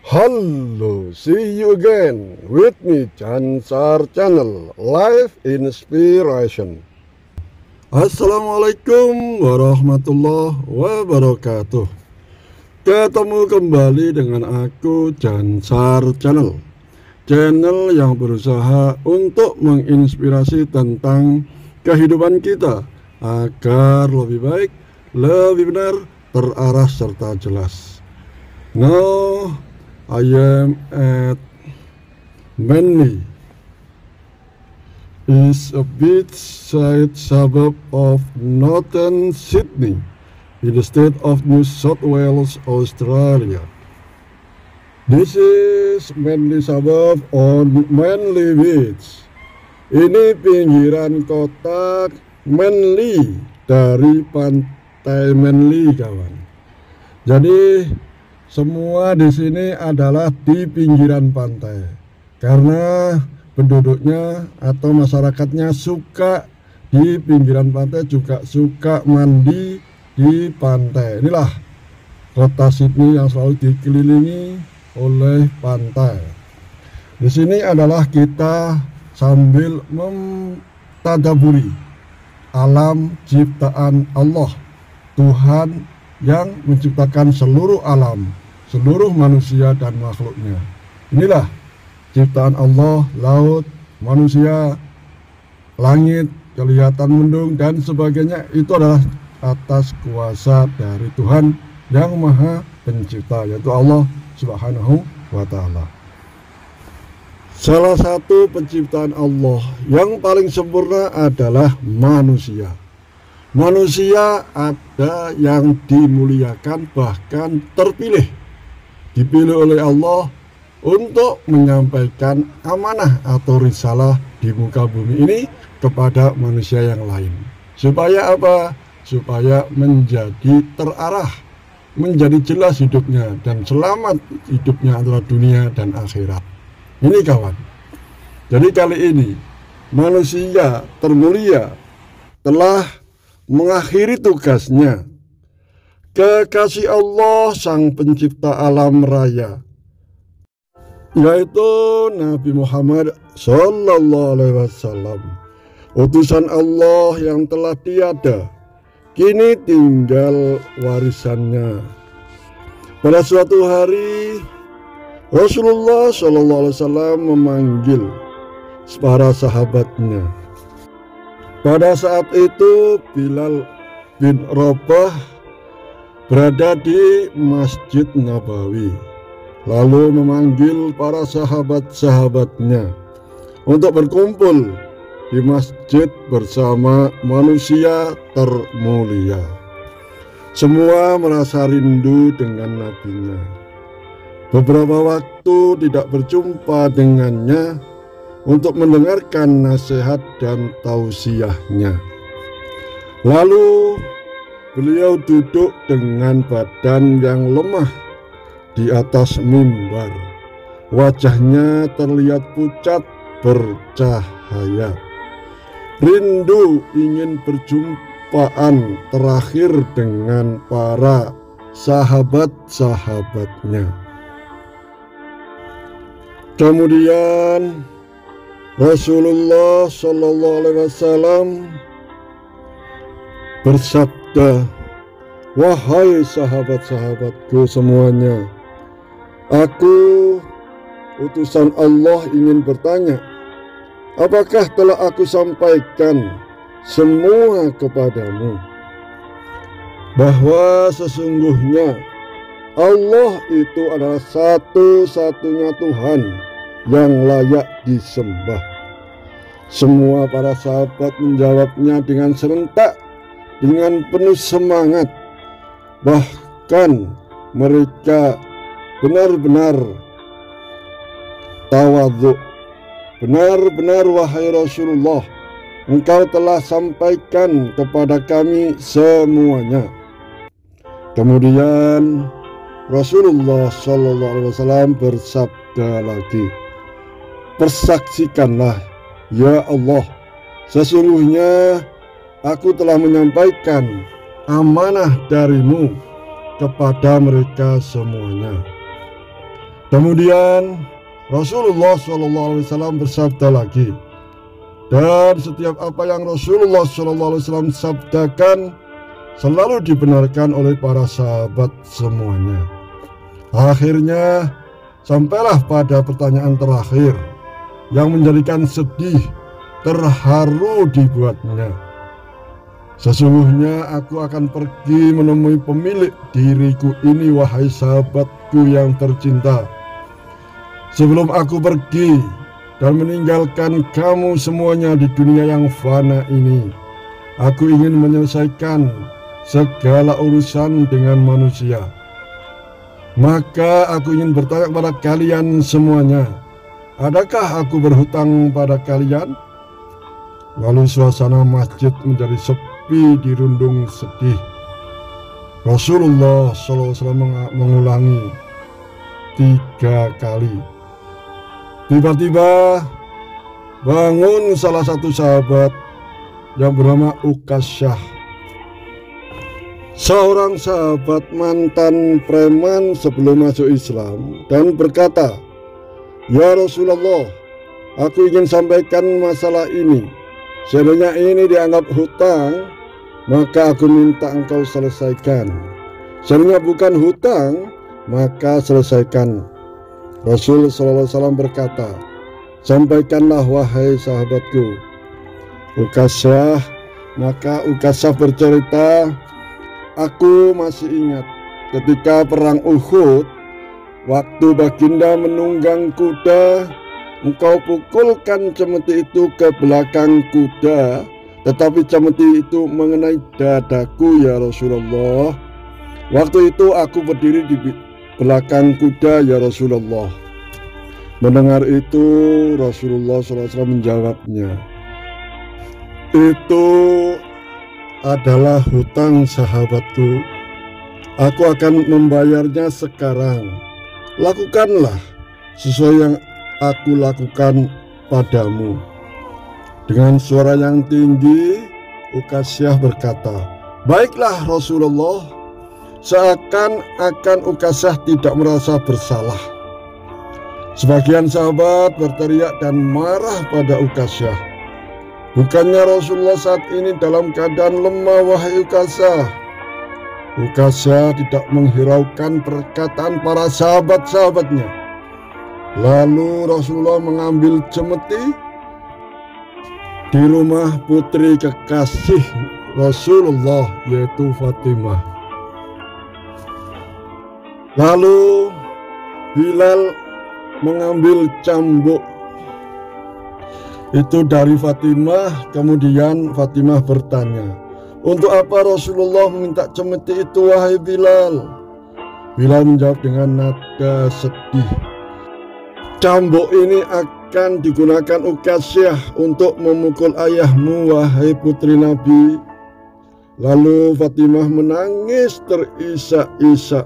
Halo, see you again with me Jansar Channel Life Inspiration. Assalamualaikum warahmatullahi wabarakatuh. Ketemu kembali dengan aku Jansar Channel, channel yang berusaha untuk menginspirasi tentang kehidupan kita agar lebih baik, lebih benar, terarah serta jelas. Now I am at Manly, is a beachside suburb of northern Sydney in the state of New South Wales, Australia. This is Manly suburb on Manly Beach. Ini pinggiran kota Manly dari pantai Manly, kawan. Jadi semua di sini adalah di pinggiran pantai karena penduduknya atau masyarakatnya suka di pinggiran pantai, juga suka mandi di pantai. Inilah kota Sydney yang selalu dikelilingi oleh pantai. Di sini adalah kita sambil mentadaburi alam ciptaan Allah, Tuhan yang menciptakan seluruh alam, seluruh manusia dan makhluknya. Inilah ciptaan Allah, laut, manusia, langit, kelihatan mendung dan sebagainya. Itu adalah atas kuasa dari Tuhan yang Maha Pencipta, yaitu Allah Subhanahu wa Ta'ala. Salah satu penciptaan Allah yang paling sempurna adalah manusia. Manusia ada yang dimuliakan, bahkan terpilih, dipilih oleh Allah untuk menyampaikan amanah atau risalah di muka bumi ini kepada manusia yang lain. Supaya apa? Supaya menjadi terarah, menjadi jelas hidupnya dan selamat hidupnya antara dunia dan akhirat. Ini kawan. Jadi kali ini manusia termulia telah mengakhiri tugasnya. Kekasih Allah sang pencipta alam raya, yaitu Nabi Muhammad Sallallahu Alaihi Wasallam, utusan Allah yang telah tiada, kini tinggal warisannya. Pada suatu hari Rasulullah Sallallahu Alaihi Wasallam memanggil para sahabatnya. Pada saat itu Bilal bin Rabah berada di Masjid Nabawi, lalu memanggil para sahabat-sahabatnya untuk berkumpul di masjid bersama manusia termulia. Semua merasa rindu dengan nabinya. Beberapa waktu tidak berjumpa dengannya untuk mendengarkan nasihat dan tausiahnya. Lalu beliau duduk dengan badan yang lemah di atas mimbar. Wajahnya terlihat pucat bercahaya. Rindu ingin berjumpaan terakhir dengan para sahabat-sahabatnya. Kemudian Rasulullah Sallallahu Alaihi Wasallam bersabda, "Wahai sahabat-sahabatku semuanya, aku utusan Allah ingin bertanya, apakah telah aku sampaikan semua kepadamu? Bahwa sesungguhnya Allah itu adalah satu-satunya Tuhan yang layak disembah." Semua para sahabat menjawabnya dengan serentak, dengan penuh semangat. Bahkan mereka benar-benar tawadhu. "Benar-benar wahai Rasulullah, engkau telah sampaikan kepada kami semuanya." Kemudian Rasulullah Sallallahu Alaihi Wasallam bersabda lagi, "Persaksikanlah, ya Allah, sesungguhnya aku telah menyampaikan amanah darimu kepada mereka semuanya." Kemudian Rasulullah SAW bersabda lagi, dan setiap apa yang Rasulullah SAW sabdakan selalu dibenarkan oleh para sahabat semuanya. Akhirnya sampailah pada pertanyaan terakhir yang menjadikan sedih, terharu dibuatnya. Sesungguhnya aku akan pergi menemui pemilik diriku ini, wahai sahabatku yang tercinta. Sebelum aku pergi dan meninggalkan kamu semuanya di dunia yang fana ini, aku ingin menyelesaikan segala urusan dengan manusia. Maka aku ingin bertanya kepada kalian semuanya, adakah aku berhutang pada kalian? Lalu suasana masjid menjadi sepi, dirundung sedih. Rasulullah SAW mengulangi 3 kali. Tiba-tiba bangun salah satu sahabat yang bernama Ukasyah, seorang sahabat mantan preman sebelum masuk Islam, dan berkata, "Ya Rasulullah, aku ingin sampaikan masalah ini. Sebenarnya ini dianggap hutang, maka aku minta engkau selesaikan. Sebenarnya bukan hutang, maka selesaikan." Rasul SAW berkata, "Sampaikanlah wahai sahabatku." Ukasyah, maka Ukasyah bercerita, "Aku masih ingat ketika perang Uhud, waktu baginda menunggang kuda, engkau pukulkan cemeti itu ke belakang kuda, tetapi cemeti itu mengenai dadaku ya Rasulullah. Waktu itu aku berdiri di belakang kuda ya Rasulullah." Mendengar itu Rasulullah SAW menjawabnya, "Itu adalah hutang sahabatku. Aku akan membayarnya sekarang. Lakukanlah sesuai yang aku lakukan padamu." Dengan suara yang tinggi, Ukasyah berkata, "Baiklah Rasulullah." Seakan-akan Ukasyah tidak merasa bersalah. Sebagian sahabat berteriak dan marah pada Ukasyah. "Bukannya Rasulullah saat ini dalam keadaan lemah, wahai Ukasyah?" Ukasyah tidak menghiraukan perkataan para sahabat-sahabatnya. Lalu Rasulullah mengambil cemeti di rumah putri kekasih Rasulullah, yaitu Fatimah. Lalu Bilal mengambil cambuk itu dari Fatimah. Kemudian Fatimah bertanya, "Untuk apa Rasulullah meminta cemeti itu, wahai Bilal?" Bilal menjawab dengan nada sedih, "Cambuk ini akan digunakan Ukasyah untuk memukul ayahmu, wahai putri Nabi." Lalu Fatimah menangis terisak-isak,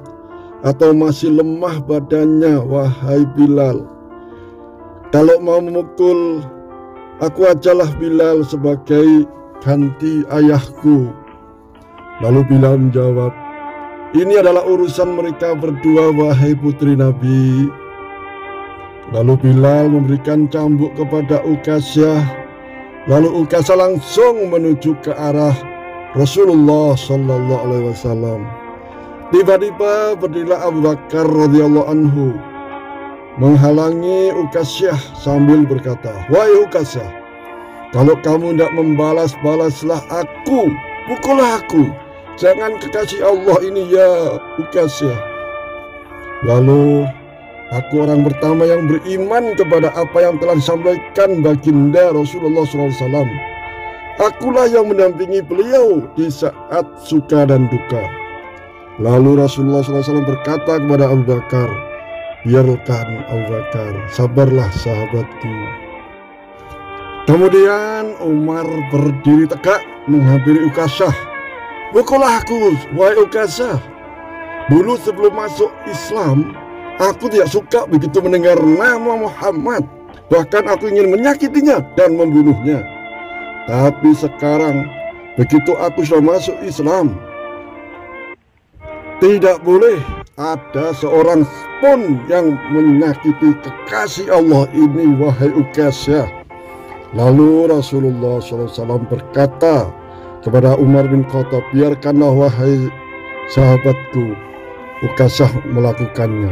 "Atau masih lemah badannya, wahai Bilal? Kalau mau memukul, aku ajalah Bilal sebagai ganti ayahku." Lalu Bilal menjawab, "Ini adalah urusan mereka berdua, wahai putri Nabi." Lalu Bilal memberikan cambuk kepada Ukasyah. Lalu Ukasyah langsung menuju ke arah Rasulullah SAW. Tiba-tiba berdirilah Abu Bakar radhiyallahu anhu menghalangi Ukasyah sambil berkata, "Wahai Ukasyah, kalau kamu tidak membalas-balaslah aku, pukullah aku. Jangan kekasih Allah ini ya Ukasyah." Lalu, "Aku orang pertama yang beriman kepada apa yang telah disampaikan baginda Rasulullah SAW. Akulah yang mendampingi beliau di saat suka dan duka." Lalu Rasulullah SAW berkata kepada Abu Bakar, "Biarkan Abu Bakar, sabarlah sahabatku." Kemudian Umar berdiri tegak menghampiri Ukasyah. "Pukullah aku, wahai Ukasyah. Dulu sebelum masuk Islam, aku tidak suka begitu mendengar nama Muhammad. Bahkan aku ingin menyakitinya dan membunuhnya. Tapi sekarang, begitu aku sudah masuk Islam, tidak boleh ada seorang pun yang menyakiti kekasih Allah ini, wahai Uqasyah. Lalu Rasulullah SAW berkata kepada Umar bin Khattab, biarkanlah wahai sahabatku Uqasyah melakukannya.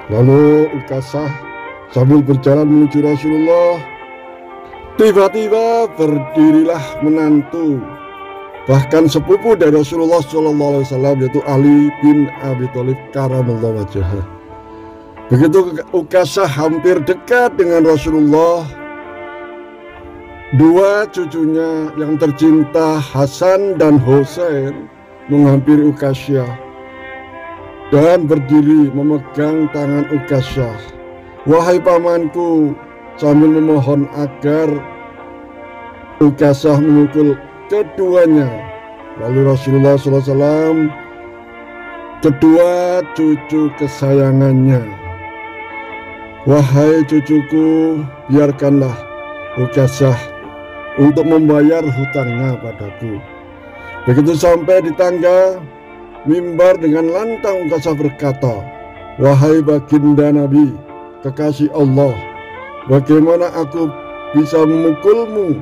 Lalu Uqasyah sambil berjalan menuju Rasulullah, tiba-tiba berdirilah menantu, bahkan sepupu dari Rasulullah SAW, yaitu Ali bin Abi Thalib karamallahu wajhah. Begitu Uqasyah hampir dekat dengan Rasulullah, dua cucunya yang tercinta Hasan dan Husain menghampiri Uqasyah dan berdiri memegang tangan Uqasyah. Wahai pamanku, sambil memohon agar Uqasyah memukul keduanya. Lalu Rasulullah SAW, kedua cucu kesayangannya, wahai cucuku, biarkanlah Uqasyah untuk membayar hutangnya padaku. Begitu sampai di tangga mimbar, dengan lantang Uqasyah berkata, wahai baginda Nabi, kekasih Allah, bagaimana aku bisa memukulmu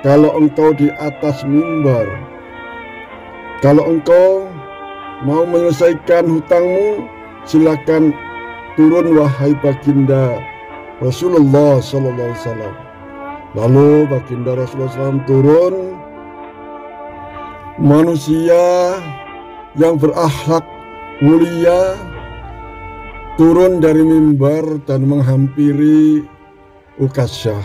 kalau engkau di atas mimbar? Kalau engkau mau menyelesaikan hutangmu, silakan turun wahai baginda Rasulullah SAW. Lalu baginda Rasulullah SAW turun, manusia yang berakhlak mulia, turun dari mimbar dan menghampiri Uqasyah.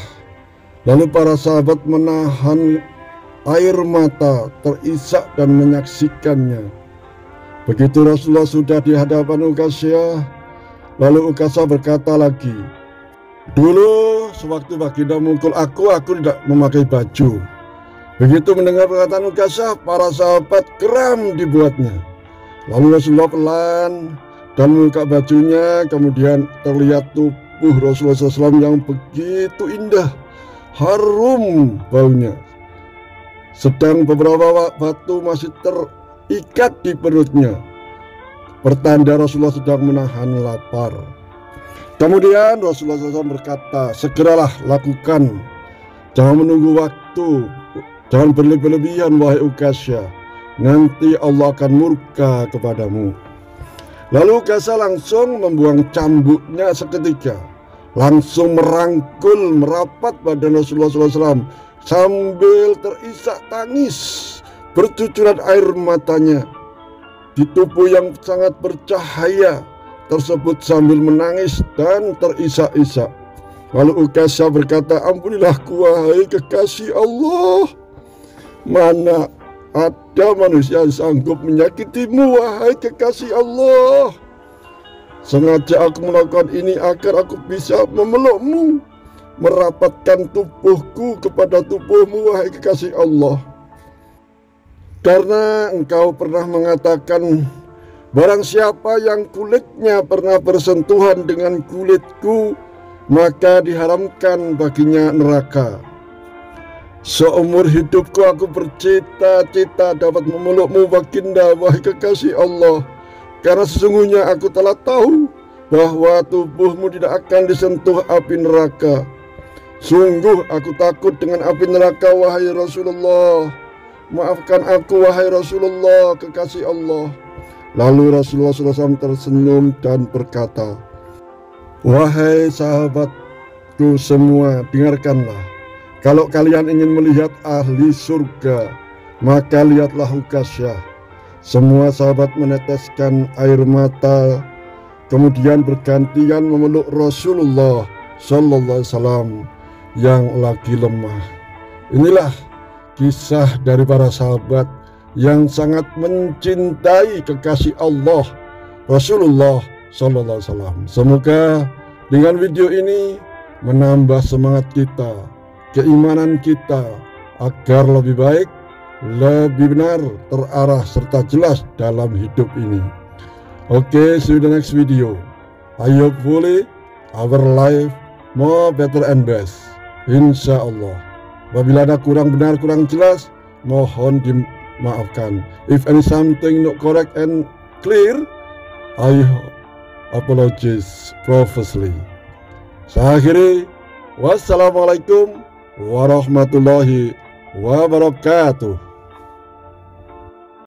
Lalu para sahabat menahan air mata terisak dan menyaksikannya. Begitu Rasulullah sudah di hadapan Uqasyah, lalu Uqasyah berkata lagi, dulu sewaktu baginda memukul aku tidak memakai baju. Begitu mendengar perkataan Uqasyah, para sahabat geram dibuatnya. Lalu Rasulullah pelan dan membuka bajunya, kemudian terlihat tubuh Rasulullah SAW yang begitu indah, harum baunya. Sedang beberapa batu masih terikat di perutnya, pertanda Rasulullah sedang menahan lapar. Kemudian Rasulullah SAW berkata, segeralah lakukan, jangan menunggu waktu, jangan berlebihan wahai Uqasyah, nanti Allah akan murka kepadamu. Lalu Uqasyah langsung membuang cambuknya seketika, langsung merangkul merapat badan Rasulullah SAW sambil terisak tangis, bercucuran air matanya di tubuh yang sangat bercahaya tersebut sambil menangis dan terisak-isak. Lalu Uqasyah berkata, ampunilah wahai kekasih Allah, mana ada manusia yang sanggup menyakitimu wahai kekasih Allah. Sengaja aku melakukan ini agar aku bisa memelukmu, merapatkan tubuhku kepada tubuhmu wahai kekasih Allah. Karena engkau pernah mengatakan, barang siapa yang kulitnya pernah bersentuhan dengan kulitku, maka diharamkan baginya neraka. Seumur hidupku aku bercita-cita dapat memelukmu baginda wahai kekasih Allah, karena sesungguhnya aku telah tahu bahwa tubuhmu tidak akan disentuh api neraka. Sungguh aku takut dengan api neraka wahai Rasulullah. Maafkan aku wahai Rasulullah kekasih Allah. Lalu Rasulullah SAW tersenyum dan berkata, wahai sahabatku semua, dengarkanlah. Kalau kalian ingin melihat ahli surga, maka lihatlah Uqasyah. Semua sahabat meneteskan air mata, kemudian bergantian memeluk Rasulullah SAW yang lagi lemah. Inilah kisah dari para sahabat yang sangat mencintai kekasih Allah Rasulullah SAW. Semoga dengan video ini menambah semangat kita, keimanan kita, agar lebih baik, lebih benar, terarah, serta jelas dalam hidup ini. Okay, see you in the next video. I hopefully our life more better and best, insya Allah. Apabila ada kurang benar, kurang jelas, mohon dimaafkan. If any something not correct and clear, I apologize profusely. Saya akhiri, wassalamualaikum warahmatullahi wabarakatuh.